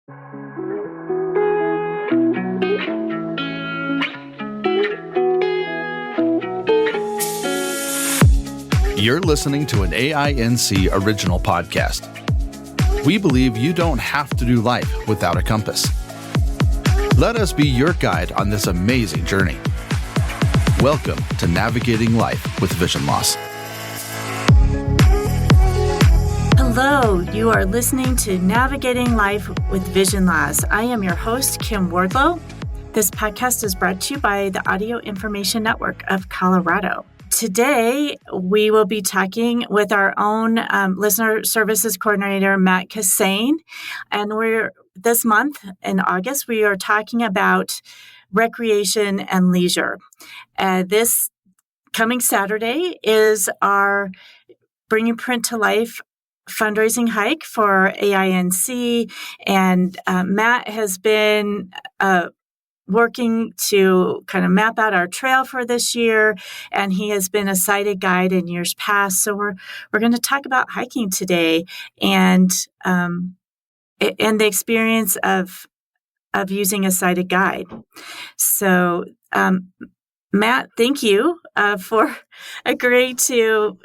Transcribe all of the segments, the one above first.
You're listening to an AINC original podcast. We believe you don't have to do life without a compass. Let us be your guide on this amazing journey. Welcome to Navigating Life with Vision Loss. Hello, you are listening to Navigating Life with Vision Loss. I am your host, Kim Wardlow. This podcast is brought to you by the Audio Information Network of Colorado. Today, we will be talking with our own listener services coordinator, Matt Kissane. And this month in August, we are talking about recreation and leisure. This coming Saturday is our Bringing Print to Life fundraising hike for AINC. And Matt has been working to kind of map out our trail for this year, and he has been a sighted guide in years past. So we're going to talk about hiking today and the experience of using a sighted guide. So Matt, thank you for agreeing to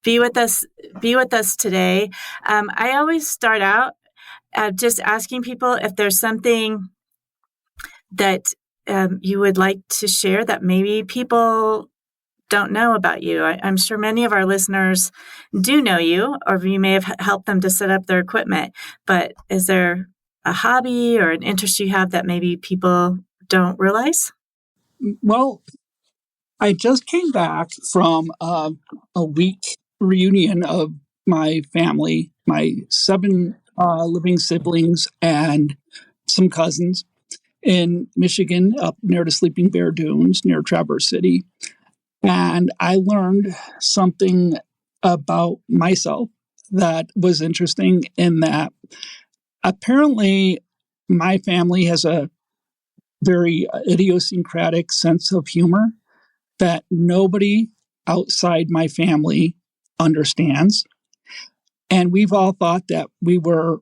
be with us today. I always start out just asking people if there's something that you would like to share that maybe people don't know about you. I'm sure many of our listeners do know you, or you may have helped them to set up their equipment. But is there a hobby or an interest you have that maybe people don't realize? Well, I just came back from a week reunion of my family, my 7 living siblings and some cousins in Michigan, up near the Sleeping Bear Dunes, near Traverse City. And I learned something about myself that was interesting, in that apparently my family has a very idiosyncratic sense of humor that nobody outside my family understands. And we've all thought that we were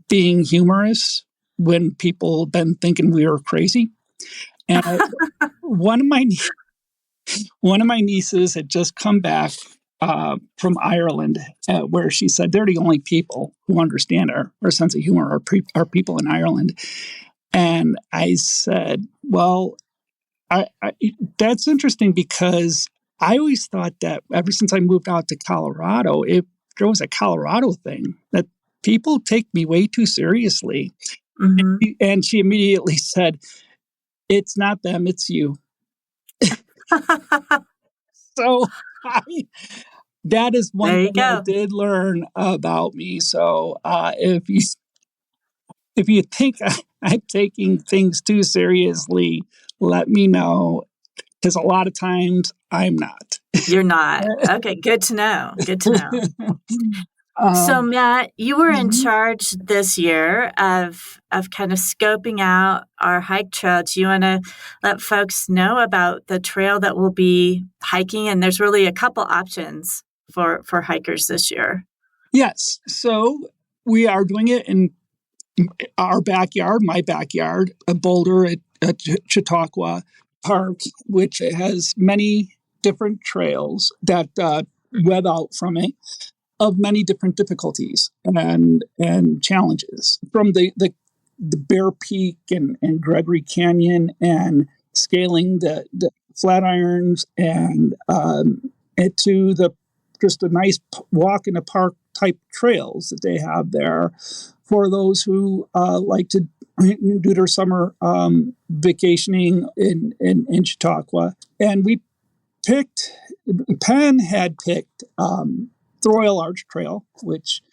being humorous when people have been thinking we were crazy. And one of my nieces had just come back from Ireland, where she said they're the only people who understand our sense of humor are people in Ireland. And I said, well, I that's interesting, because I always thought that ever since I moved out to Colorado, if there was a Colorado thing, that people take me way too seriously. Mm-hmm. And she immediately said, "It's not them, it's you." So that is one thing I did learn about me. So if you think I'm taking things too seriously, let me know, because a lot of times I'm not. You're not. Okay, good to know. Good to know. So Matt, you were in charge this year of kind of scoping out our hike trail. Do you want to let folks know about the trail that we'll be hiking? And there's really a couple options for hikers this year. Yes. So we are doing it in our backyard, my backyard, a boulder at Chautauqua Park, which has many different trails that web out from it, of many different difficulties and challenges, from the Bear Peak and Gregory Canyon, and scaling the Flatirons, and to just a nice walk in the park type trails that they have there for those who like to do their summer vacationing in Chautauqua. And Penn had picked the Royal Arch Trail, which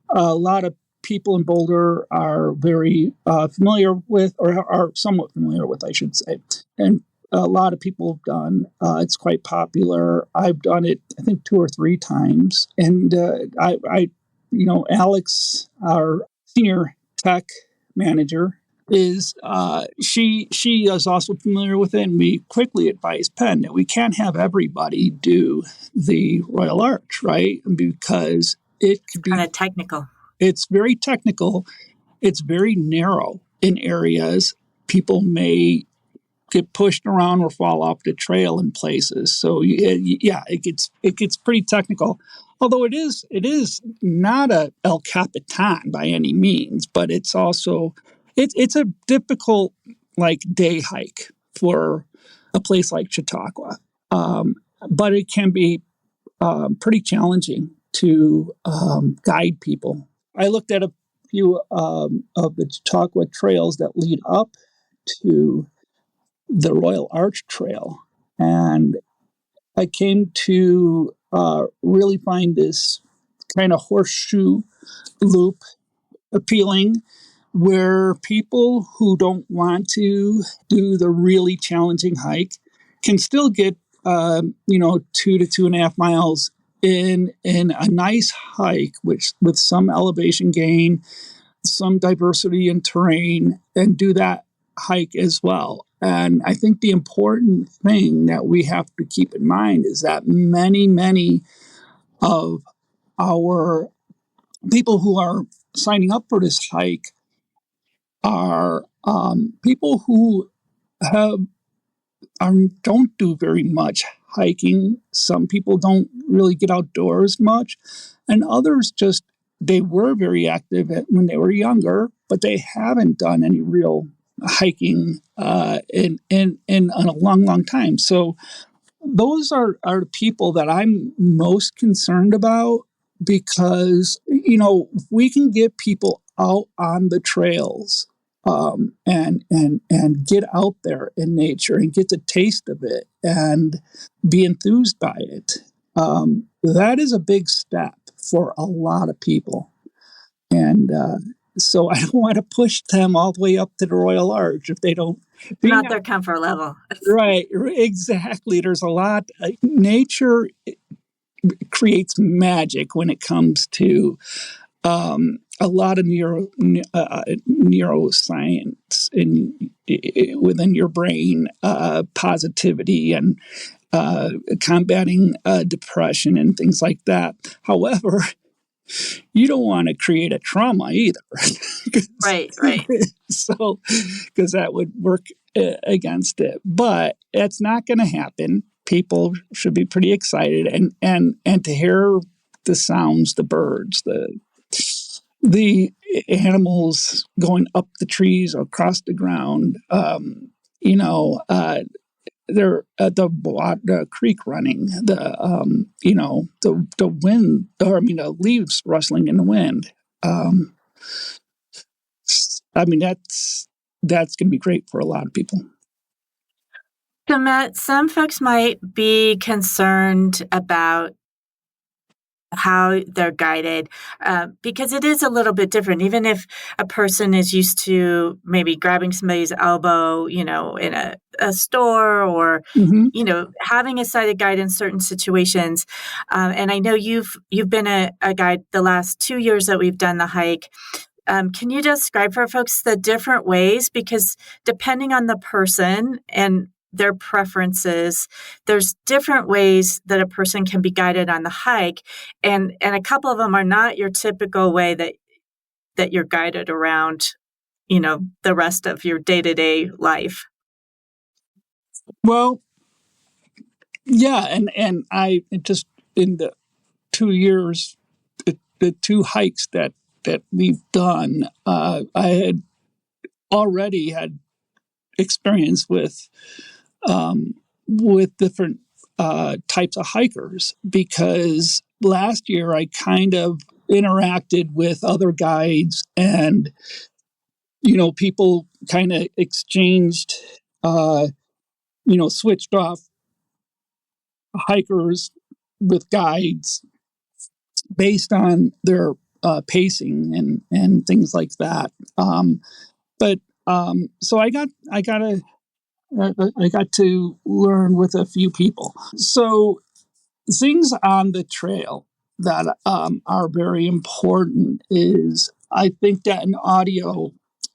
a lot of people in Boulder are very familiar with, or are somewhat familiar with, I should say. And a lot of people have done. It's quite popular. I've done it, I think, 2 or 3 times. And Alex, our senior tech manager, she is also familiar with it, and we quickly advised Penn that we can't have everybody do the Royal Arch, right? Because it could be kind of technical. It's very technical, it's very narrow in areas. People may get pushed around or fall off the trail in places. So yeah, it gets pretty technical. Although it is not a El Capitan by any means, but it's also it's a difficult like day hike for a place like Chautauqua. But it can be pretty challenging to guide people. I looked at a few of the Chautauqua trails that lead up to the Royal Arch Trail, and I came to really find this kind of horseshoe loop appealing, where people who don't want to do the really challenging hike can still get 2 to 2.5 miles in a nice hike, which with some elevation gain, some diversity in terrain, and do that hike as well. And I think the important thing that we have to keep in mind is that many of our people who are signing up for this hike are people who don't do very much hiking. Some people don't really get outdoors much, and others just they were very active when they were younger, but they haven't done any real hiking in a long time. So those are the people that I'm most concerned about, because we can get people out on the trails and get out there in nature and get the taste of it and be enthused by it. That is a big step for a lot of people. And so I don't want to push them all the way up to the Royal Arch if they don't. Not their comfort level. Right, exactly. There's a lot. Nature creates magic when it comes to a lot of neuroscience within your brain, positivity and combating depression and things like that. However, you don't want to create a trauma either. Right. So, because that would work against it. But it's not going to happen. People should be pretty excited and to hear the sounds, the birds, the animals going up the trees or across the ground. There the creek running, the wind, or the leaves rustling in the wind. That's going to be great for a lot of people. So Matt, some folks might be concerned about how they're guided, because it is a little bit different. Even if a person is used to maybe grabbing somebody's elbow, in a store, or having a sighted guide in certain situations. And I know you've been a guide the last 2 years that we've done the hike. Can you describe for folks the different ways? Because depending on the person and their preferences, there's different ways that a person can be guided on the hike, and a couple of them are not your typical way that you're guided around, the rest of your day-to-day life. Well, yeah, and I just in the 2 years, the 2 hikes that we've done, I had already had experience with different types of hikers, because last year I kind of interacted with other guides, and people kind of exchanged, switched off hikers with guides based on their pacing and things like that. So I got to learn with a few people. So things on the trail that are very important is, I think, that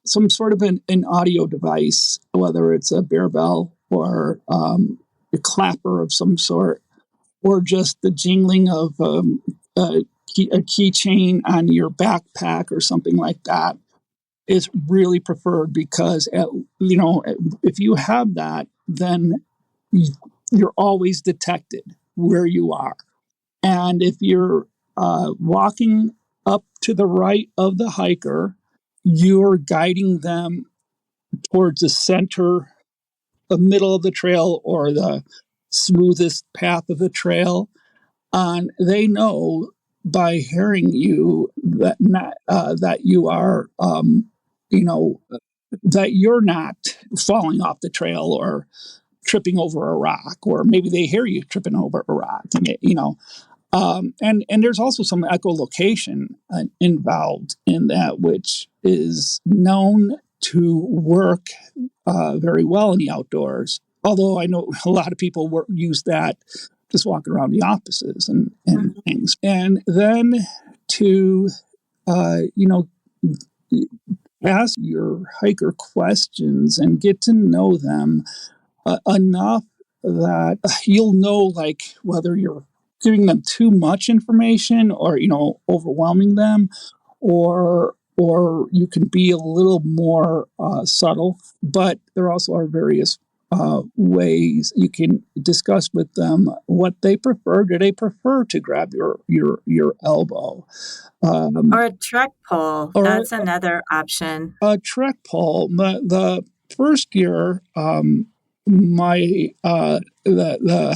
some sort of an audio device, whether it's a bear bell or a clapper of some sort, or just the jingling of a keychain on your backpack or something like that, is really preferred because, if you have that, then you're always detected where you are. And if you're walking up to the right of the hiker, you're guiding them towards the center, the middle of the trail, or the smoothest path of the trail. And they know by hearing you that you are, that you're not falling off the trail or tripping over a rock, or maybe they hear you tripping over a rock, and there's also some echolocation involved in that, which is known to work very well in the outdoors. Although I know a lot of people use that just walking around the offices and things. And then to, ask your hiker questions and get to know them enough that you'll know, like, whether you're giving them too much information or, overwhelming them, or you can be a little more subtle. But there also are various ways you can discuss with them what they prefer. Do they prefer to grab your elbow? Or a trek pole. That's another option. A trek pole. The first year, the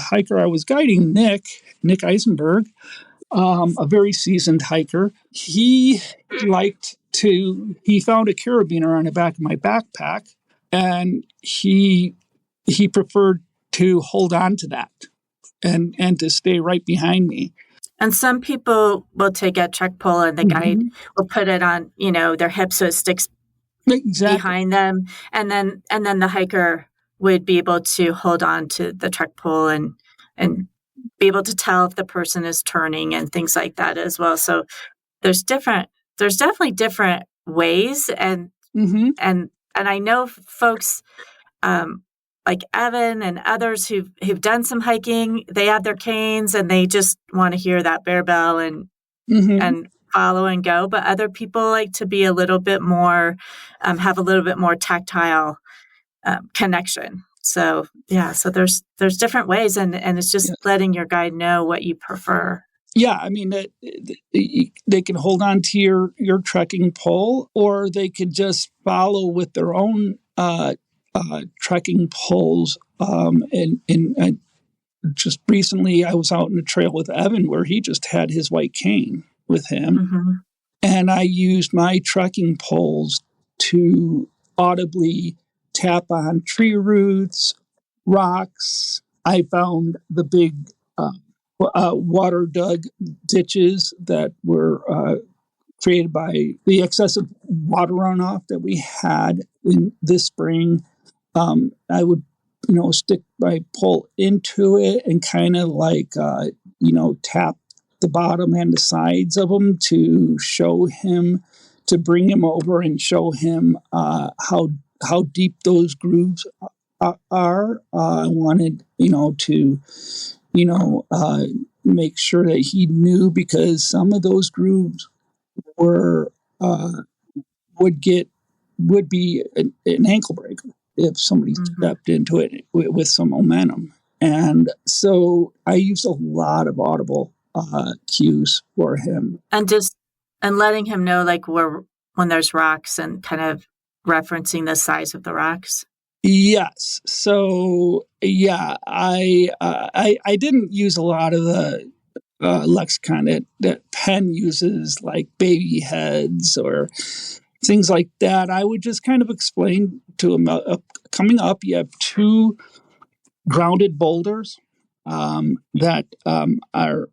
hiker I was guiding, Nick Eisenberg, a very seasoned hiker, he found a carabiner on the back of my backpack, and he preferred to hold on to that and to stay right behind me. And some people will take a trek pole and the guide will put it on, their hips so it sticks behind them. And then the hiker would be able to hold on to the trek pole and be able to tell if the person is turning and things like that as well. So there's definitely different ways. And I know folks, like Evan and others who've done some hiking, they have their canes and they just want to hear that bear bell and follow and go. But other people like to be a little bit more, have a little bit more tactile connection. So so there's different ways, and it's just letting your guide know what you prefer. Yeah, I mean, they can hold on to your trekking pole, or they could just follow with their own trekking poles. And just recently, I was out in the trail with Evan, where he just had his white cane with him, and I used my trekking poles to audibly tap on tree roots, rocks. I found the big water dug ditches that were created by the excessive water runoff that we had in this spring. I would, stick my pole into it and kind of like, tap the bottom and the sides of them to show him, to bring him over and show him how deep those grooves are. I wanted, to, make sure that he knew, because some of those grooves would be an ankle breaker if somebody stepped into it with some momentum. And so I used a lot of audible cues for him. And letting him know, like, when there's rocks, and kind of referencing the size of the rocks. Yes. So I didn't use a lot of the lexicon that Penn uses, like baby heads or things like that. I would just kind of explain to him, coming up, you have two grounded boulders that are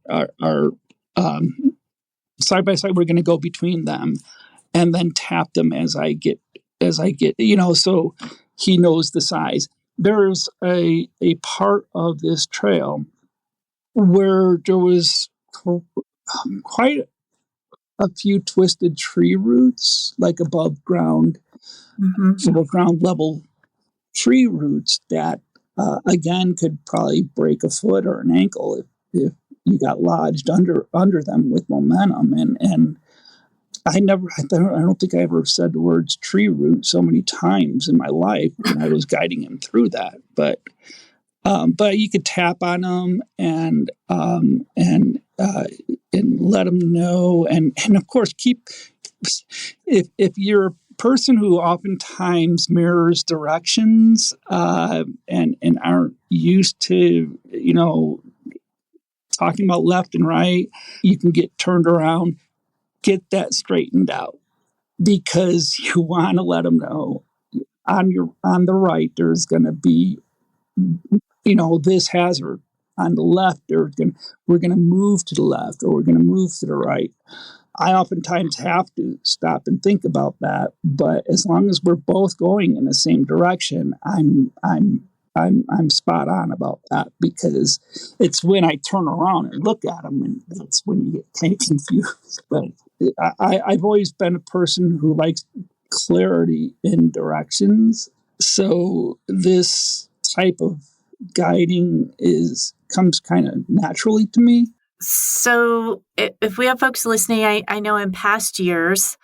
side by side. We're going to go between them and then tap them as I get, so he knows the size. There's a part of this trail where there was quite a few twisted tree roots, like above ground, ground level tree roots that, again, could probably break a foot or an ankle if you got lodged under them with momentum. And I don't think I ever said the words tree root so many times in my life when I was guiding him through that. But you could tap on them and let them know, and of course keep. If you're a person who oftentimes mirrors directions and aren't used to talking about left and right, you can get turned around. Get that straightened out, because you want to let them know on the right there's going to be this hazard. On the left we're going to move to the left, or we're going to move to the right. I oftentimes have to stop and think about that, but as long as we're both going in the same direction, I'm spot on about that, because it's when I turn around and look at them, and that's when you get kind of confused. But I've always been a person who likes clarity in directions, so this type of guiding comes kind of naturally to me. So if we have folks listening, I know in past years,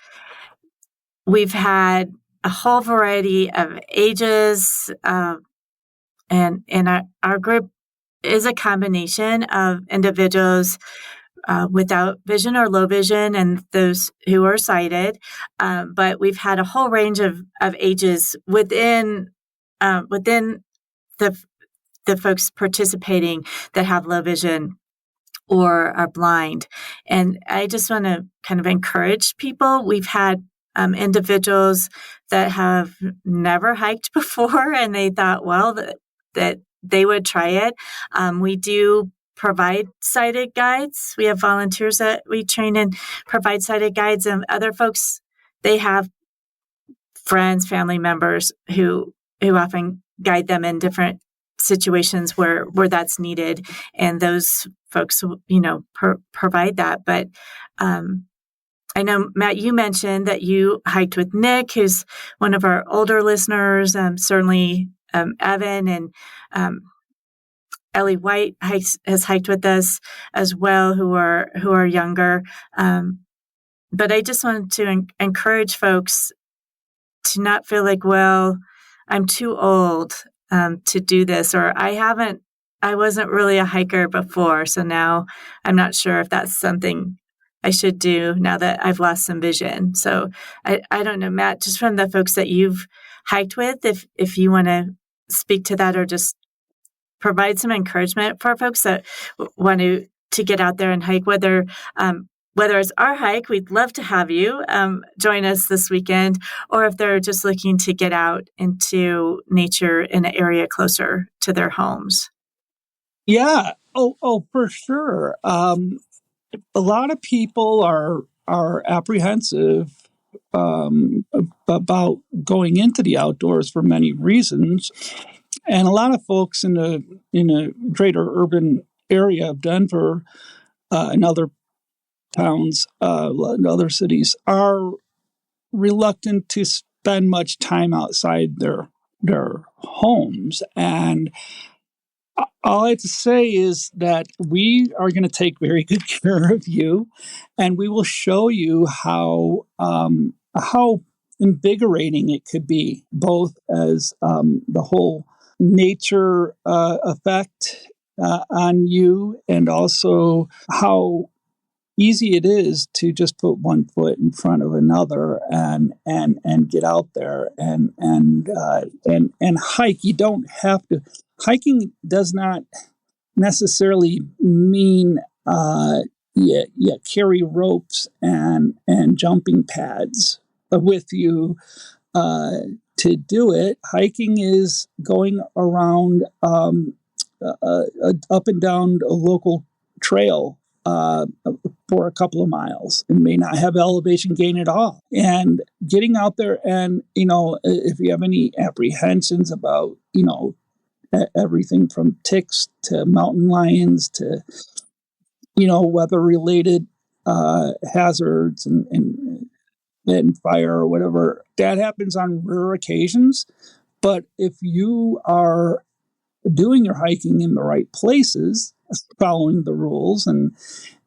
we've had a whole variety of ages, and our group is a combination of individuals without vision or low vision and those who are sighted. But we've had a whole range of ages within the folks participating that have low vision or are blind. And I just want to kind of encourage people. We've had individuals that have never hiked before, and they thought, well, that they would try it. We do provide sighted guides. We have volunteers that we train and provide sighted guides, and other folks, they have friends, family members who often guide them in different situations where that's needed, and those folks provide that. But I know, Matt, you mentioned that you hiked with Nick, who's one of our older listeners. Certainly Evan and Ellie White has hiked with us as well, who are younger. But I just wanted to encourage folks to not feel like, well, I'm too old to do this, or I wasn't really a hiker before, so now I'm not sure if that's something I should do now that I've lost some vision. So I don't know, Matt, just from the folks that you've hiked with, if you want to speak to that, or just provide some encouragement for folks that want to get out there and hike, whether it's our hike, we'd love to have you join us this weekend, or if they're just looking to get out into nature in an area closer to their homes. Yeah. Oh, for sure. A lot of people are apprehensive about going into the outdoors for many reasons, and a lot of folks in a greater urban area of Denver and other towns, other cities, are reluctant to spend much time outside their homes. And all I have to say is that we are going to take very good care of you, and we will show you how invigorating it could be, both as the whole nature effect on you, and also how easy it is to just put one foot in front of another and get out there and hike. You don't have to. Hiking does not necessarily mean you carry ropes and jumping pads with you to do it. Hiking is going around up and down a local trail for a couple of miles, and may not have elevation gain at all. And getting out there, and if you have any apprehensions about everything from ticks to mountain lions to weather related hazards and fire or whatever, that happens on rare occasions. But if you are doing your hiking in the right places, following the rules, and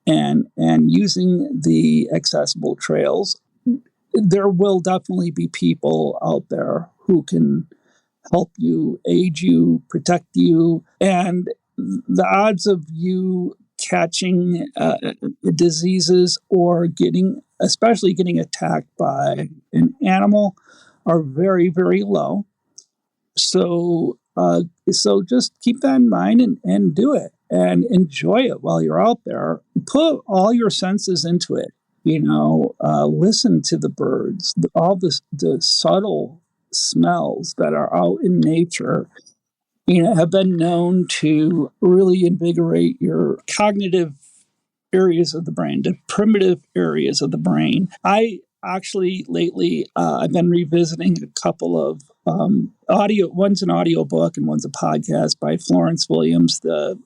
and using the accessible trails, there will definitely be people out there who can help you, aid you, protect you, and the odds of you catching diseases or especially getting attacked by an animal, are very, very low. So, just keep that in mind and do it and enjoy it while you're out there. Put all your senses into it. Listen to the birds, all the subtle smells that are out in nature, have been known to really invigorate your cognitive areas of the brain, the primitive areas of the brain. I actually lately, I've been revisiting a couple of audio. One's an audio book and one's a podcast by Florence Williams, the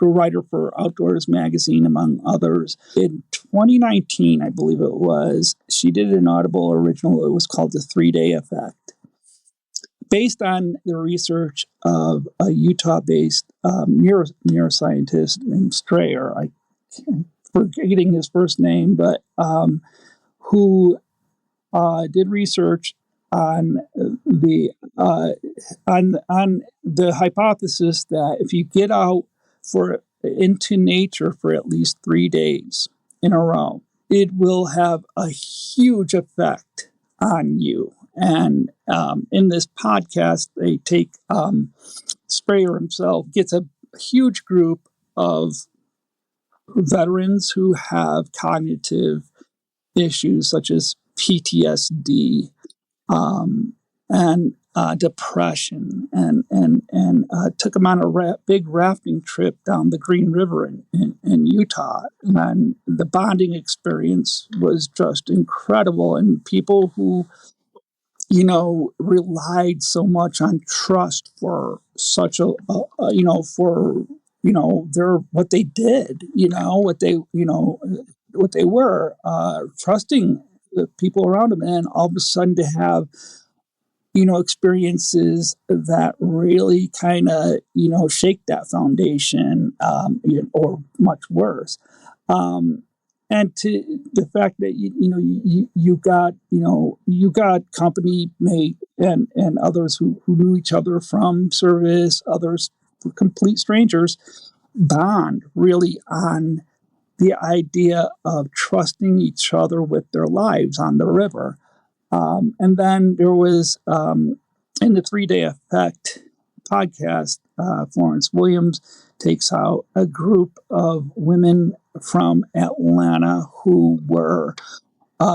writer for Outdoors Magazine, among others. In 2019, I believe it was, she did an Audible original. It was called The 3-Day Effect, based on the research of a Utah-based neuroscientist named Strayer. I'm forgetting his first name, but who did research on the hypothesis that if you get out into nature for at least 3 days in a row, it will have a huge effect on you. And in this podcast, they take Sprayer himself, gets a huge group of veterans who have cognitive issues such as PTSD and depression, and took them on a big rafting trip down the Green River in Utah. And the bonding experience was just incredible. And people who relied so much on trust for such their what they did, what they were, trusting the people around them, and all of a sudden to have experiences that really kind of shake that foundation, or much worse. And to the fact that you got company mate and others who knew each other from service, others were complete strangers, bond really on the idea of trusting each other with their lives on the river. And then there was, in the 3-Day Effect podcast, Florence Williams takes out a group of women from Atlanta who were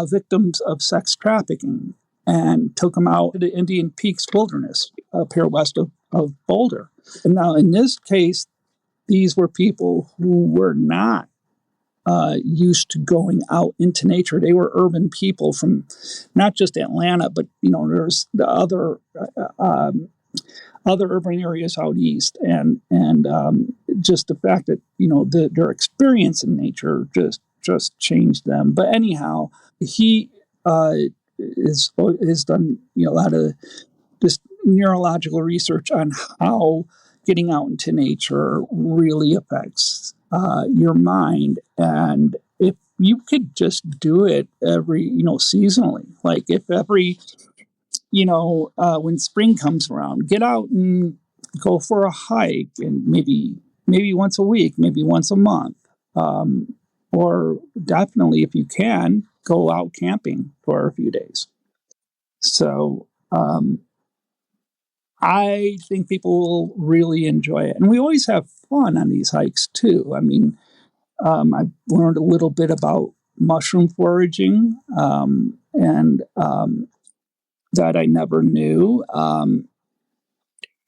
victims of sex trafficking and took them out to the Indian Peaks Wilderness up here west of Boulder. And now in this case, these were people who were not used to going out into nature. They were urban people from not just Atlanta, but there's the other urban areas out east, and just the fact that their experience in nature just changed them. But anyhow, he has done a lot of this neurological research on how getting out into nature really affects your mind. And if you could just do it every, seasonally, like if every, when spring comes around, get out and go for a hike, and maybe once a week, maybe once a month, or definitely if you can, go out camping for a few days. So, I think people will really enjoy it. And we always have fun on these hikes, too. I mean, I've learned a little bit about mushroom foraging, and that I never knew. And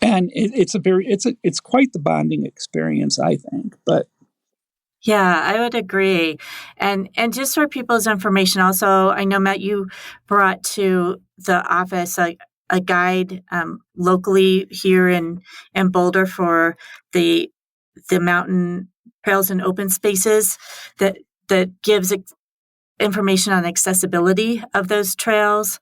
it's quite the bonding experience, I think. But yeah, I would agree. And just for people's information, also, I know, Matt, you brought to the office a guide locally here in Boulder for the mountain trails and open spaces that gives information on accessibility of those trails.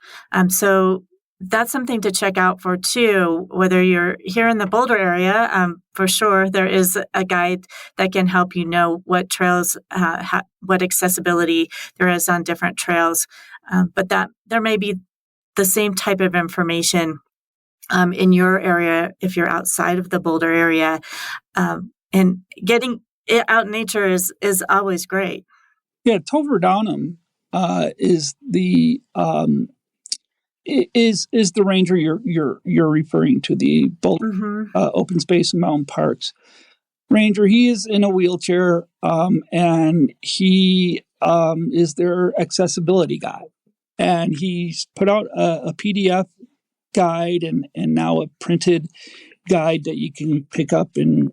So that's something to check out for too, whether you're here in the Boulder area. For sure, there is a guide that can help you know what trails, what accessibility there is on different trails. But that there may be the same type of information in your area if you're outside of the Boulder area. And getting it out in nature is always great. Yeah, Tover Downham is the ranger you're referring to, the Boulder Open Space and Mountain Parks ranger. He is in a wheelchair, and he is their accessibility guide. And he's put out a PDF guide and now a printed guide that you can pick up in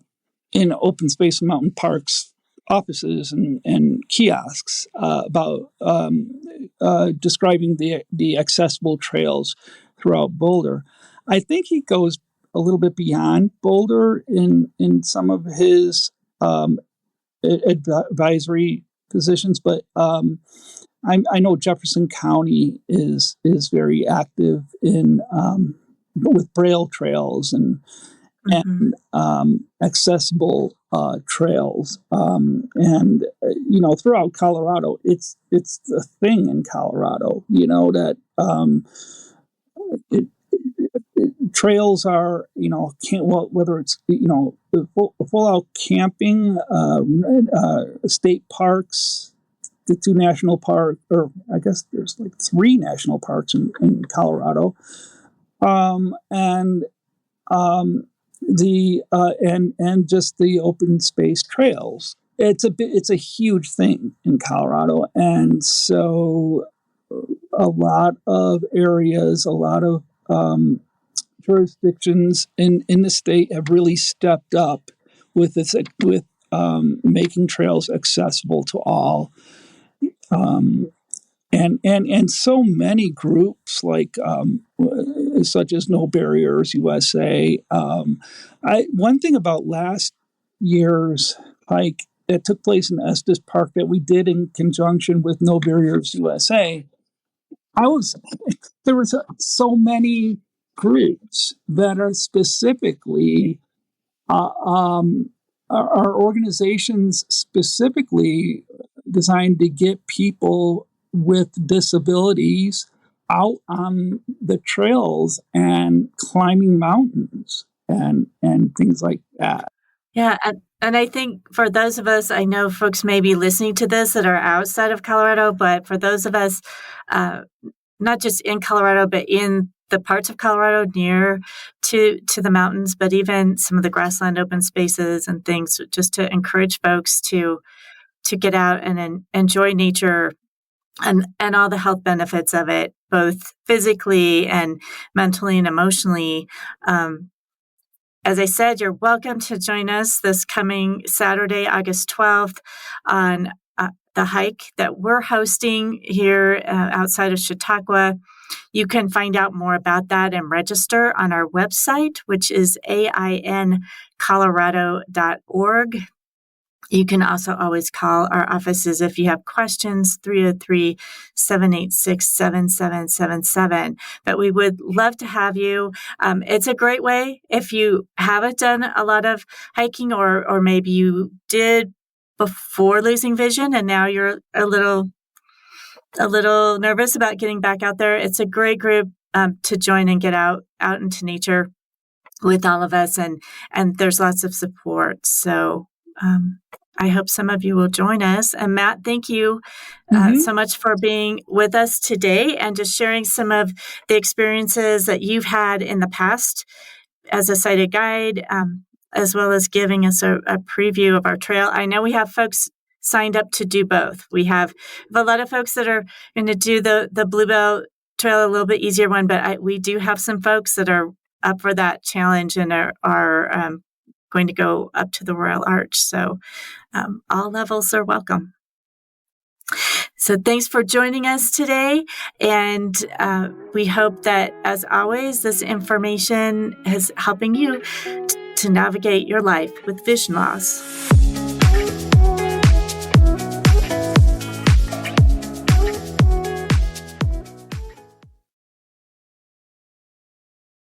open space and mountain parks offices and kiosks about describing the accessible trails throughout Boulder. I think he goes a little bit beyond Boulder in some of his advisory positions, but I know Jefferson County is very active in with Braille trails and accessible trails, and throughout Colorado, it's the thing in Colorado. That trails are whether it's full out camping, state parks, the two national parks, or I guess there's like 3 national parks in Colorado, and just the open space trails. It's a huge thing in Colorado, and so a lot of areas, a lot of jurisdictions in the state have really stepped up with making trails accessible to all. And so many groups like such as No Barriers USA. One thing about last year's hike that took place in Estes Park that we did in conjunction with No Barriers USA, there was so many groups that are specifically our organizations specifically designed to get people with disabilities out on the trails and climbing mountains and things like that. Yeah, and I think for those of us, I know folks may be listening to this that are outside of Colorado, but for those of us, not just in Colorado, but in the parts of Colorado near to the mountains, but even some of the grassland open spaces and things, just to encourage folks to get out and enjoy nature and all the health benefits of it, both physically and mentally and emotionally. As I said, you're welcome to join us this coming Saturday, August 12th, on the hike that we're hosting here outside of Chautauqua. You can find out more about that and register on our website, which is AINcolorado.org. You can also always call our offices if you have questions, 303-786-7777. But we would love to have you. It's a great way if you haven't done a lot of hiking, or maybe you did before losing vision and now you're a little nervous about getting back out there. It's a great group to join and get out into nature with all of us, and there's lots of support. So I hope some of you will join us. And Matt, thank you so much for being with us today and just sharing some of the experiences that you've had in the past as a sighted guide, as well as giving us a preview of our trail. I know we have folks signed up to do both. We have a lot of folks that are going to do the Bluebell Trail, a little bit easier one, but we do have some folks that are up for that challenge and are going to go up to the Royal Arch. So all levels are welcome. So thanks for joining us today. And we hope that, as always, this information is helping you to navigate your life with vision loss.